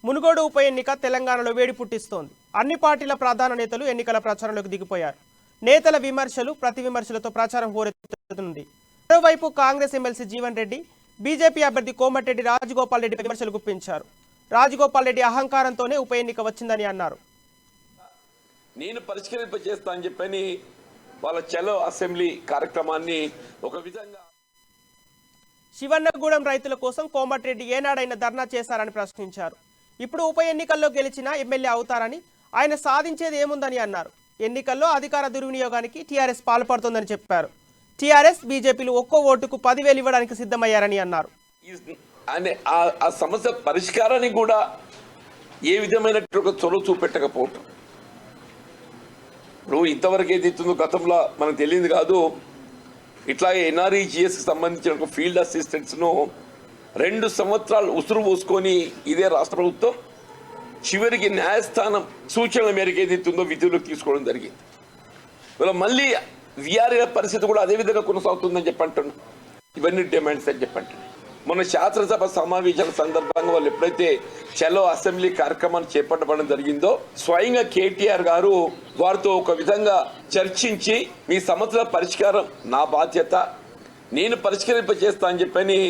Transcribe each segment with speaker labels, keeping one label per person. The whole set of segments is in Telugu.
Speaker 1: మునుగోడు ఉప ఎన్నిక తెలంగాణలో వేడి పుట్టిస్తోంది. అన్ని పార్టీల ప్రధాన నేతలు ఎన్నికల ప్రచారంలోకి దిగిపోయారు. నేతల విమర్శలు ప్రతి విమర్శలతో ప్రచారం హోరెత్తుతుంది. మరోవైపు కాంగ్రెస్ ఎమ్మెల్సీ జీవన్ రెడ్డి, బీజేపీ అభ్యర్థి కోమటిరెడ్డి రాజగోపాల్ రెడ్డి విమర్శలు గుప్పించారు. రాజగోపాల్ రెడ్డి అహంకారంతోనే ఉప ఎన్నిక వచ్చిందని అన్నారు.
Speaker 2: నేను పరిష్కరింపజేస్తా అని చెప్పని వాళ్ళ చలో అసెంబ్లీ కార్యక్రమాన్ని ఒక విధంగా
Speaker 1: శివన్నగూడెం రైతుల కోసం కోమటిరెడ్డి ఏనాడైనా ధర్నా చేశారని ప్రశ్నించారు. ఇప్పుడు ఉప ఎన్నికల్లో గెలిచినా ఎమ్మెల్యే అవుతారని, ఆయన సాధించేది ఏముందని అన్నారు. ఎన్నికల్లో అధికార దుర్వినియోగానికి టీఆర్ఎస్ పాల్పడుతోందని చెప్పారు. టీఆర్ఎస్ బీజేపీలు ఒక్కో ఓటుకు 10,000 ఇవ్వడానికి సిద్ధమయ్యారని అన్నారు.
Speaker 2: ఆ సమస్య పరిష్కారానికి కూడా ఏ విధమైన చొరవ చూపెట్టకపోవటం. ఇప్పుడు ఇంతవరకు ఏది ఇస్తుందో గతంలో మనకు తెలియదు కాదు. ఇట్లాగే ఎన్ఆర్ఈజిఎస్కి సంబంధించిన ఒక ఫీల్డ్ అసిస్టెంట్స్ను 2 సంవత్సరాలు ఉసురు పోసుకొని ఇదే రాష్ట్ర ప్రభుత్వం చివరికి న్యాయస్థానం సూచనల మేరకు ఏది ఇస్తుందో విధులకు తీసుకోవడం జరిగింది. ఇలా మళ్ళీ విఆర్ఏ పరిస్థితి కూడా అదే విధంగా కొనసాగుతుందని చెప్పంటున్నాను. ఇవన్నీ డిమాండ్స్ అని చెప్పంటున్నాను. మొన్న శాసనసభ సమావేశాల సందర్భంగా వాళ్ళు ఎప్పుడైతే చలో అసెంబ్లీ కార్యక్రమాన్ని చేపట్టడం జరిగిందో స్వయంగా కేటీఆర్ గారు వారితో ఒక విధంగా చర్చించి మీ సమస్యల పరిష్కారం నా బాధ్యత, నేను పరిష్కరింపజేస్తా అని చెప్పని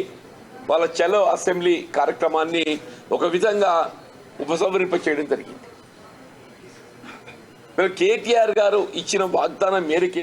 Speaker 2: వాళ్ళ చలో అసెంబ్లీ కార్యక్రమాన్ని ఒక విధంగా ఉపసంహరింప చేయడం జరిగింది. కేటీఆర్ గారు ఇచ్చిన వాగ్దానం మేరకు